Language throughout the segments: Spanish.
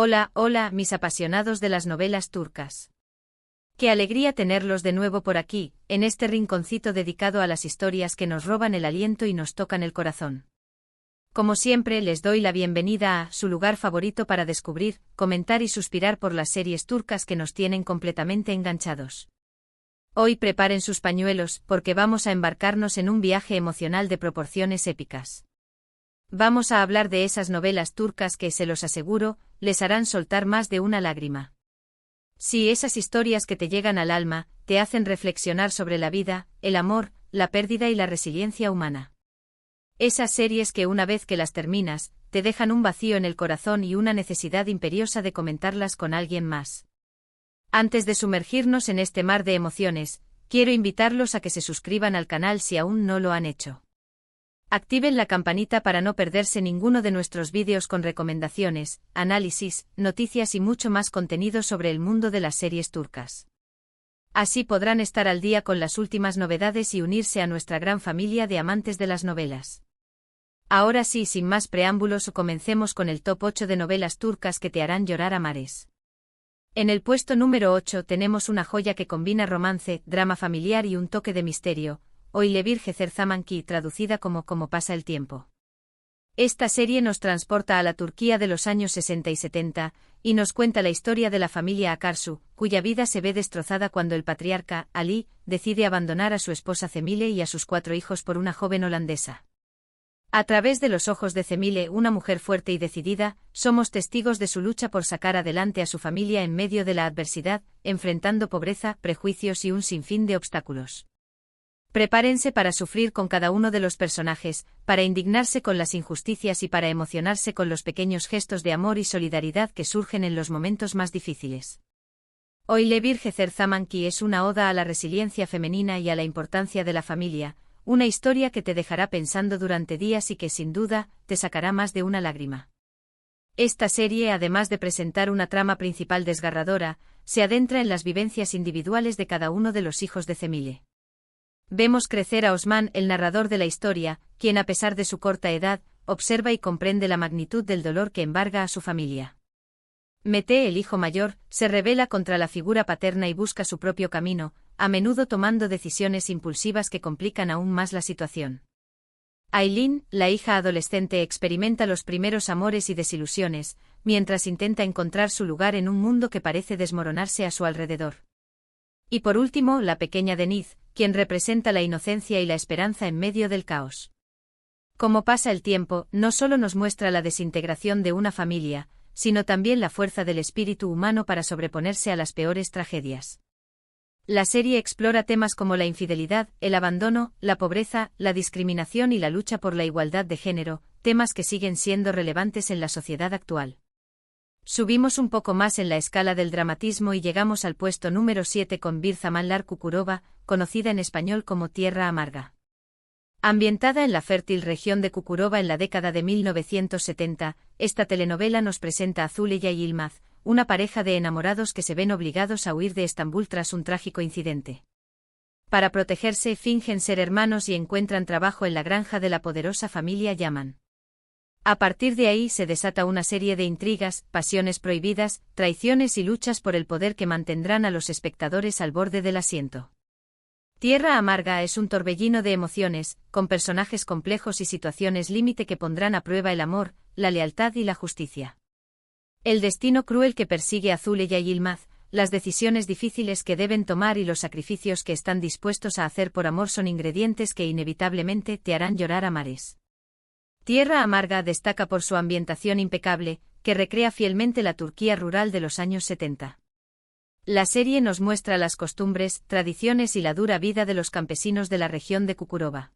Hola, hola, mis apasionados de las novelas turcas. Qué alegría tenerlos de nuevo por aquí, en este rinconcito dedicado a las historias que nos roban el aliento y nos tocan el corazón. Como siempre, les doy la bienvenida a su lugar favorito para descubrir, comentar y suspirar por las series turcas que nos tienen completamente enganchados. Hoy preparen sus pañuelos, porque vamos a embarcarnos en un viaje emocional de proporciones épicas. Vamos a hablar de esas novelas turcas que, se los aseguro, les harán soltar más de una lágrima. Sí, esas historias que te llegan al alma, te hacen reflexionar sobre la vida, el amor, la pérdida y la resiliencia humana. Esas series que una vez que las terminas, te dejan un vacío en el corazón y una necesidad imperiosa de comentarlas con alguien más. Antes de sumergirnos en este mar de emociones, quiero invitarlos a que se suscriban al canal si aún no lo han hecho. Activen la campanita para no perderse ninguno de nuestros vídeos con recomendaciones, análisis, noticias y mucho más contenido sobre el mundo de las series turcas. Así podrán estar al día con las últimas novedades y unirse a nuestra gran familia de amantes de las novelas. Ahora sí, sin más preámbulos, comencemos con el top 8 de novelas turcas que te harán llorar a mares. En el puesto número 8 tenemos una joya que combina romance, drama familiar y un toque de misterio, Oilebir Zaman-ki, traducida como Cómo pasa el tiempo. Esta serie nos transporta a la Turquía de los años 60 y 70, y nos cuenta la historia de la familia Akarsu, cuya vida se ve destrozada cuando el patriarca, Ali, decide abandonar a su esposa Cemile y a sus 4 hijos por una joven holandesa. A través de los ojos de Cemile, una mujer fuerte y decidida, somos testigos de su lucha por sacar adelante a su familia en medio de la adversidad, enfrentando pobreza, prejuicios y un sinfín de obstáculos. Prepárense para sufrir con cada uno de los personajes, para indignarse con las injusticias y para emocionarse con los pequeños gestos de amor y solidaridad que surgen en los momentos más difíciles. Oilebir Zaman-ki es una oda a la resiliencia femenina y a la importancia de la familia, una historia que te dejará pensando durante días y que sin duda, te sacará más de una lágrima. Esta serie, además de presentar una trama principal desgarradora, se adentra en las vivencias individuales de cada uno de los hijos de Cemile. Vemos crecer a Osman, el narrador de la historia, quien a pesar de su corta edad, observa y comprende la magnitud del dolor que embarga a su familia. Mete, el hijo mayor, se rebela contra la figura paterna y busca su propio camino, a menudo tomando decisiones impulsivas que complican aún más la situación. Aylin, la hija adolescente, experimenta los primeros amores y desilusiones, mientras intenta encontrar su lugar en un mundo que parece desmoronarse a su alrededor. Y por último, la pequeña Deniz, quien representa la inocencia y la esperanza en medio del caos. Como pasa el tiempo, no solo nos muestra la desintegración de una familia, sino también la fuerza del espíritu humano para sobreponerse a las peores tragedias. La serie explora temas como la infidelidad, el abandono, la pobreza, la discriminación y la lucha por la igualdad de género, temas que siguen siendo relevantes en la sociedad actual. Subimos un poco más en la escala del dramatismo y llegamos al puesto número 7 con Bir Zamanlar Kukurova, conocida en español como Tierra Amarga. Ambientada en la fértil región de Kukurova en la década de 1970, esta telenovela nos presenta a Zuleya y Yılmaz, una pareja de enamorados que se ven obligados a huir de Estambul tras un trágico incidente. Para protegerse, fingen ser hermanos y encuentran trabajo en la granja de la poderosa familia Yaman. A partir de ahí se desata una serie de intrigas, pasiones prohibidas, traiciones y luchas por el poder que mantendrán a los espectadores al borde del asiento. Tierra Amarga es un torbellino de emociones, con personajes complejos y situaciones límite que pondrán a prueba el amor, la lealtad y la justicia. El destino cruel que persigue a Zuleya y Yılmaz, las decisiones difíciles que deben tomar y los sacrificios que están dispuestos a hacer por amor son ingredientes que inevitablemente te harán llorar a mares. Tierra Amarga destaca por su ambientación impecable, que recrea fielmente la Turquía rural de los años 70. La serie nos muestra las costumbres, tradiciones y la dura vida de los campesinos de la región de Kukurova.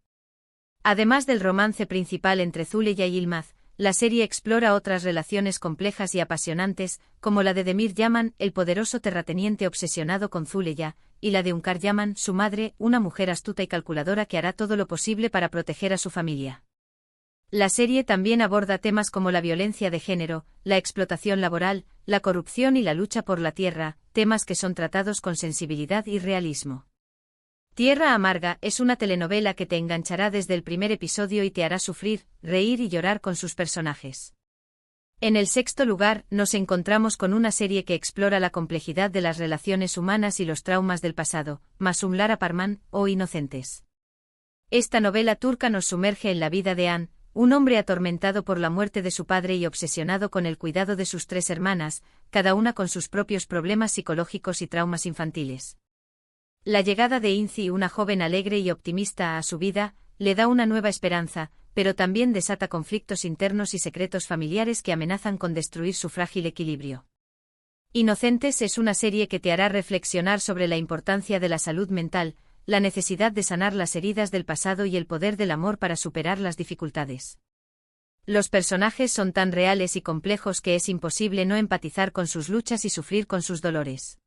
Además del romance principal entre Zuleya y Yılmaz, la serie explora otras relaciones complejas y apasionantes, como la de Demir Yaman, el poderoso terrateniente obsesionado con Zuleya, y la de Hünkar Yaman, su madre, una mujer astuta y calculadora que hará todo lo posible para proteger a su familia. La serie también aborda temas como la violencia de género, la explotación laboral, la corrupción y la lucha por la tierra, temas que son tratados con sensibilidad y realismo. Tierra Amarga es una telenovela que te enganchará desde el primer episodio y te hará sufrir, reír y llorar con sus personajes. En el sexto lugar, nos encontramos con una serie que explora la complejidad de las relaciones humanas y los traumas del pasado, Masumlar Apartman, o Inocentes. Esta novela turca nos sumerge en la vida de An, un hombre atormentado por la muerte de su padre y obsesionado con el cuidado de sus 3 hermanas, cada una con sus propios problemas psicológicos y traumas infantiles. La llegada de Inci, una joven alegre y optimista a su vida, le da una nueva esperanza, pero también desata conflictos internos y secretos familiares que amenazan con destruir su frágil equilibrio. Inocentes es una serie que te hará reflexionar sobre la importancia de la salud mental, la necesidad de sanar las heridas del pasado y el poder del amor para superar las dificultades. Los personajes son tan reales y complejos que es imposible no empatizar con sus luchas y sufrir con sus dolores.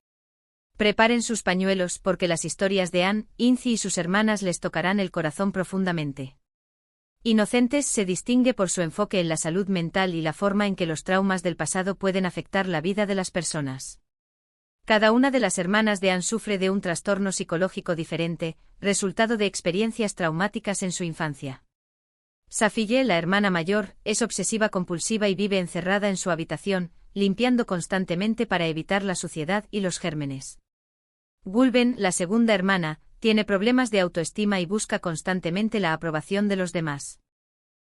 Preparen sus pañuelos porque las historias de An, Inci y sus hermanas les tocarán el corazón profundamente. Inocentes se distingue por su enfoque en la salud mental y la forma en que los traumas del pasado pueden afectar la vida de las personas. Cada una de las hermanas de An sufre de un trastorno psicológico diferente, resultado de experiencias traumáticas en su infancia. Safiye, la hermana mayor, es obsesiva compulsiva y vive encerrada en su habitación, limpiando constantemente para evitar la suciedad y los gérmenes. Gulben, la segunda hermana, tiene problemas de autoestima y busca constantemente la aprobación de los demás.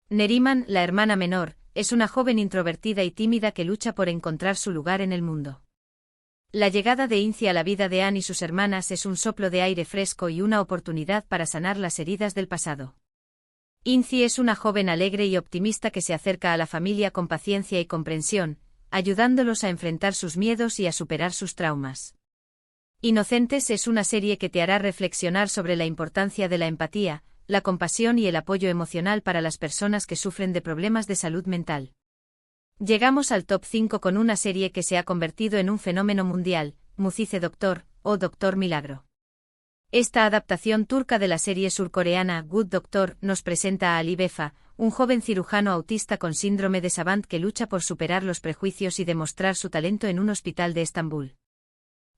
Neriman, la hermana menor, es una joven introvertida y tímida que lucha por encontrar su lugar en el mundo. La llegada de Inci a la vida de An y sus hermanas es un soplo de aire fresco y una oportunidad para sanar las heridas del pasado. Inci es una joven alegre y optimista que se acerca a la familia con paciencia y comprensión, ayudándolos a enfrentar sus miedos y a superar sus traumas. Inocentes es una serie que te hará reflexionar sobre la importancia de la empatía, la compasión y el apoyo emocional para las personas que sufren de problemas de salud mental. Llegamos al top 5 con una serie que se ha convertido en un fenómeno mundial, Mucize Doctor, o Doctor Milagro. Esta adaptación turca de la serie surcoreana Good Doctor nos presenta a Ali Vefa, un joven cirujano autista con síndrome de Savant que lucha por superar los prejuicios y demostrar su talento en un hospital de Estambul.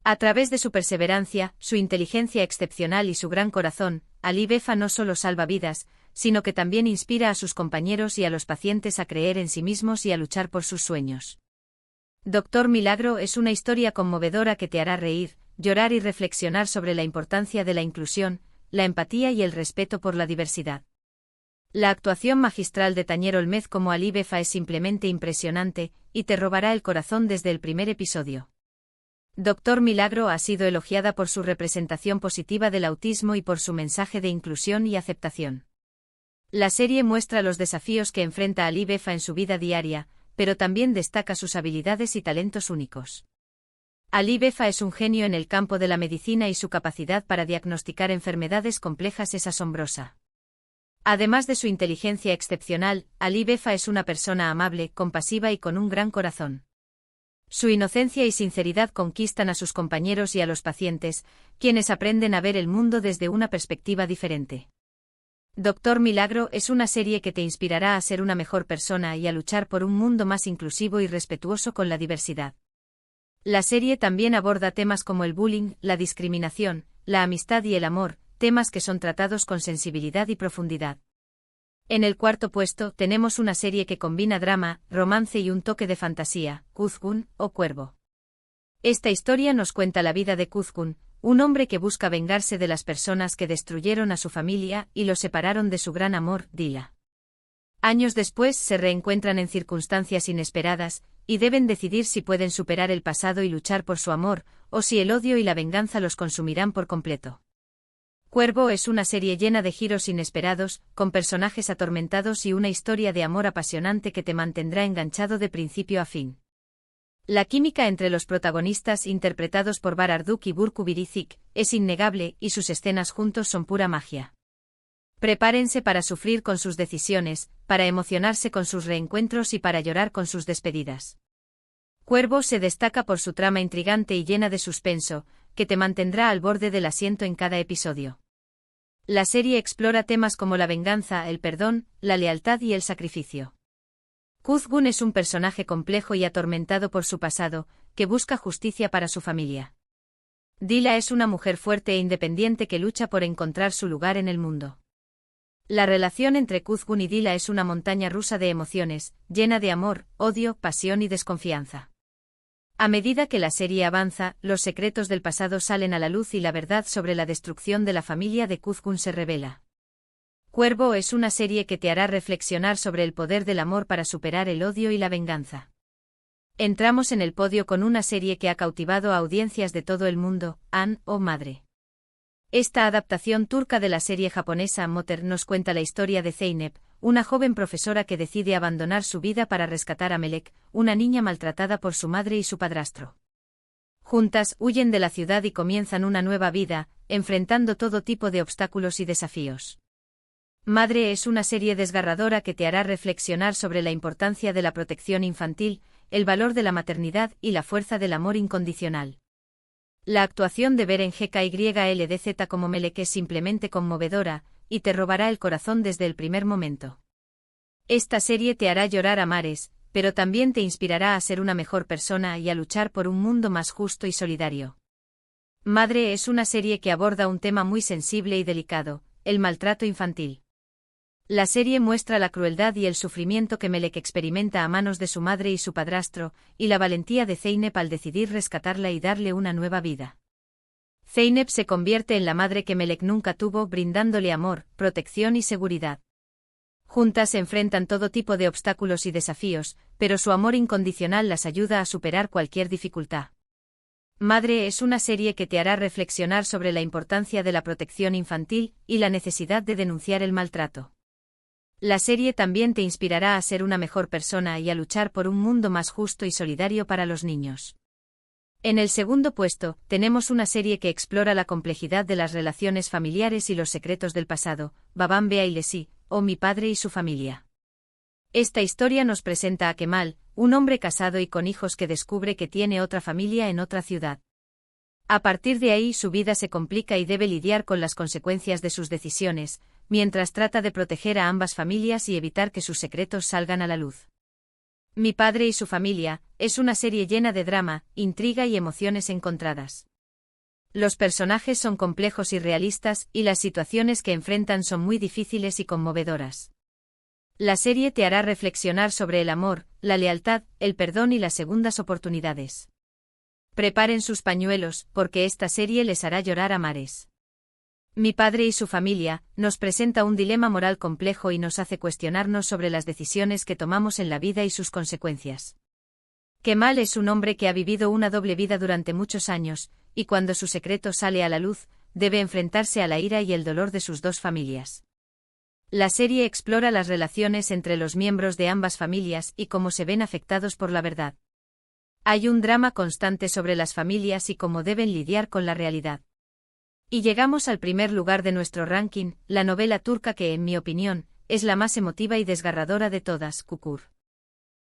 A través de su perseverancia, su inteligencia excepcional y su gran corazón, Ali Vefa no solo salva vidas, sino que también inspira a sus compañeros y a los pacientes a creer en sí mismos y a luchar por sus sueños. Doctor Milagro es una historia conmovedora que te hará reír, llorar y reflexionar sobre la importancia de la inclusión, la empatía y el respeto por la diversidad. La actuación magistral de Tañer Olmez como Ali Vefa es simplemente impresionante, y te robará el corazón desde el primer episodio. Doctor Milagro ha sido elogiada por su representación positiva del autismo y por su mensaje de inclusión y aceptación. La serie muestra los desafíos que enfrenta Ali Vefa en su vida diaria, pero también destaca sus habilidades y talentos únicos. Ali Vefa es un genio en el campo de la medicina y su capacidad para diagnosticar enfermedades complejas es asombrosa. Además de su inteligencia excepcional, Ali Vefa es una persona amable, compasiva y con un gran corazón. Su inocencia y sinceridad conquistan a sus compañeros y a los pacientes, quienes aprenden a ver el mundo desde una perspectiva diferente. Doctor Milagro es una serie que te inspirará a ser una mejor persona y a luchar por un mundo más inclusivo y respetuoso con la diversidad. La serie también aborda temas como el bullying, la discriminación, la amistad y el amor, temas que son tratados con sensibilidad y profundidad. En el cuarto puesto tenemos una serie que combina drama, romance y un toque de fantasía, Kuzgun, o Cuervo. Esta historia nos cuenta la vida de Kuzgun, un hombre que busca vengarse de las personas que destruyeron a su familia y lo separaron de su gran amor, Dila. Años después se reencuentran en circunstancias inesperadas, y deben decidir si pueden superar el pasado y luchar por su amor, o si el odio y la venganza los consumirán por completo. Cuervo es una serie llena de giros inesperados, con personajes atormentados y una historia de amor apasionante que te mantendrá enganchado de principio a fin. La química entre los protagonistas interpretados por Bararduk y Burcu Biricik es innegable y sus escenas juntos son pura magia. Prepárense para sufrir con sus decisiones, para emocionarse con sus reencuentros y para llorar con sus despedidas. Cuervo se destaca por su trama intrigante y llena de suspenso, que te mantendrá al borde del asiento en cada episodio. La serie explora temas como la venganza, el perdón, la lealtad y el sacrificio. Kuzgun es un personaje complejo y atormentado por su pasado, que busca justicia para su familia. Dila es una mujer fuerte e independiente que lucha por encontrar su lugar en el mundo. La relación entre Kuzgun y Dila es una montaña rusa de emociones, llena de amor, odio, pasión y desconfianza. A medida que la serie avanza, los secretos del pasado salen a la luz y la verdad sobre la destrucción de la familia de Kuzgun se revela. Cuervo es una serie que te hará reflexionar sobre el poder del amor para superar el odio y la venganza. Entramos en el podio con una serie que ha cautivado a audiencias de todo el mundo, An, oh madre. Esta adaptación turca de la serie japonesa Moter nos cuenta la historia de Zeynep, una joven profesora que decide abandonar su vida para rescatar a Melek, una niña maltratada por su madre y su padrastro. Juntas, huyen de la ciudad y comienzan una nueva vida, enfrentando todo tipo de obstáculos y desafíos. Madre es una serie desgarradora que te hará reflexionar sobre la importancia de la protección infantil, el valor de la maternidad y la fuerza del amor incondicional. La actuación de Beren GKYLDZ como Melek es simplemente conmovedora, y te robará el corazón desde el primer momento. Esta serie te hará llorar a mares, pero también te inspirará a ser una mejor persona y a luchar por un mundo más justo y solidario. Madre es una serie que aborda un tema muy sensible y delicado, el maltrato infantil. La serie muestra la crueldad y el sufrimiento que Melek experimenta a manos de su madre y su padrastro, y la valentía de Zeynep al decidir rescatarla y darle una nueva vida. Zeynep se convierte en la madre que Melek nunca tuvo, brindándole amor, protección y seguridad. Juntas se enfrentan todo tipo de obstáculos y desafíos, pero su amor incondicional las ayuda a superar cualquier dificultad. Madre es una serie que te hará reflexionar sobre la importancia de la protección infantil y la necesidad de denunciar el maltrato. La serie también te inspirará a ser una mejor persona y a luchar por un mundo más justo y solidario para los niños. En el segundo puesto, tenemos una serie que explora la complejidad de las relaciones familiares y los secretos del pasado, Babam Beailesi, o Mi padre y su familia. Esta historia nos presenta a Kemal, un hombre casado y con hijos que descubre que tiene otra familia en otra ciudad. A partir de ahí su vida se complica y debe lidiar con las consecuencias de sus decisiones, mientras trata de proteger a ambas familias y evitar que sus secretos salgan a la luz. Mi padre y su familia es una serie llena de drama, intriga y emociones encontradas. Los personajes son complejos y realistas, y las situaciones que enfrentan son muy difíciles y conmovedoras. La serie te hará reflexionar sobre el amor, la lealtad, el perdón y las segundas oportunidades. Preparen sus pañuelos, porque esta serie les hará llorar a mares. Mi padre y su familia nos presenta un dilema moral complejo y nos hace cuestionarnos sobre las decisiones que tomamos en la vida y sus consecuencias. Kemal es un hombre que ha vivido una doble vida durante muchos años, y cuando su secreto sale a la luz, debe enfrentarse a la ira y el dolor de sus dos familias. La serie explora las relaciones entre los miembros de ambas familias y cómo se ven afectados por la verdad. Hay un drama constante sobre las familias y cómo deben lidiar con la realidad. Y llegamos al primer lugar de nuestro ranking, la novela turca que, en mi opinión, es la más emotiva y desgarradora de todas, Kukur.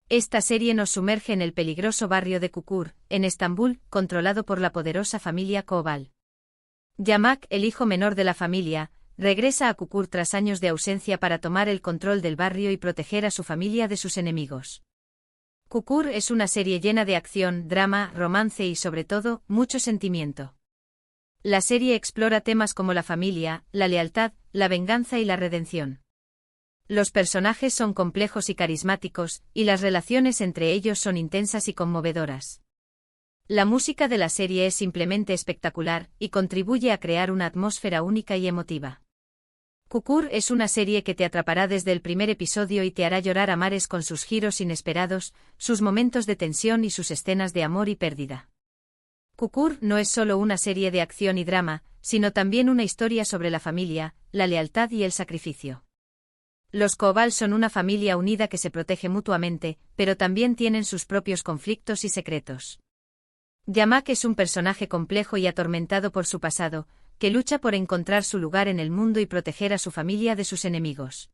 Esta serie nos sumerge en el peligroso barrio de Kukur, en Estambul, controlado por la poderosa familia Koval. Yamak, el hijo menor de la familia, regresa a Kukur tras años de ausencia para tomar el control del barrio y proteger a su familia de sus enemigos. Kukur es una serie llena de acción, drama, romance y sobre todo, mucho sentimiento. La serie explora temas como la familia, la lealtad, la venganza y la redención. Los personajes son complejos y carismáticos, y las relaciones entre ellos son intensas y conmovedoras. La música de la serie es simplemente espectacular, y contribuye a crear una atmósfera única y emotiva. Kukur es una serie que te atrapará desde el primer episodio y te hará llorar a mares con sus giros inesperados, sus momentos de tensión y sus escenas de amor y pérdida. Kukur no es solo una serie de acción y drama, sino también una historia sobre la familia, la lealtad y el sacrificio. Los Koval son una familia unida que se protege mutuamente, pero también tienen sus propios conflictos y secretos. Yamak es un personaje complejo y atormentado por su pasado, que lucha por encontrar su lugar en el mundo y proteger a su familia de sus enemigos.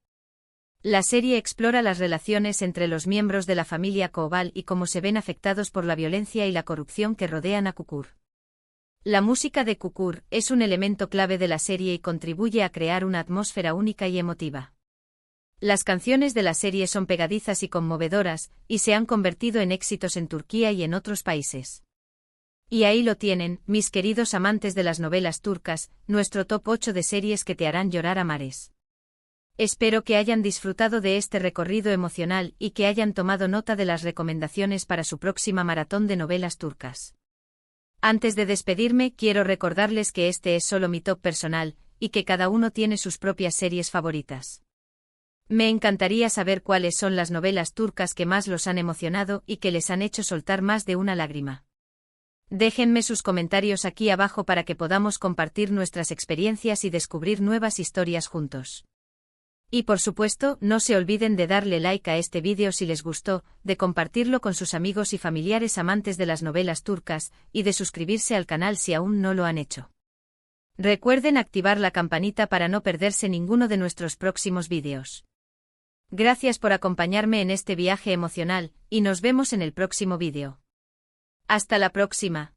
La serie explora las relaciones entre los miembros de la familia Koval y cómo se ven afectados por la violencia y la corrupción que rodean a Kukur. La música de Kukur es un elemento clave de la serie y contribuye a crear una atmósfera única y emotiva. Las canciones de la serie son pegadizas y conmovedoras, y se han convertido en éxitos en Turquía y en otros países. Y ahí lo tienen, mis queridos amantes de las novelas turcas, nuestro top 8 de series que te harán llorar a mares. Espero que hayan disfrutado de este recorrido emocional y que hayan tomado nota de las recomendaciones para su próxima maratón de novelas turcas. Antes de despedirme, quiero recordarles que este es solo mi top personal, y que cada uno tiene sus propias series favoritas. Me encantaría saber cuáles son las novelas turcas que más los han emocionado y que les han hecho soltar más de una lágrima. Déjenme sus comentarios aquí abajo para que podamos compartir nuestras experiencias y descubrir nuevas historias juntos. Y por supuesto, no se olviden de darle like a este vídeo si les gustó, de compartirlo con sus amigos y familiares amantes de las novelas turcas, y de suscribirse al canal si aún no lo han hecho. Recuerden activar la campanita para no perderse ninguno de nuestros próximos vídeos. Gracias por acompañarme en este viaje emocional, y nos vemos en el próximo vídeo. Hasta la próxima.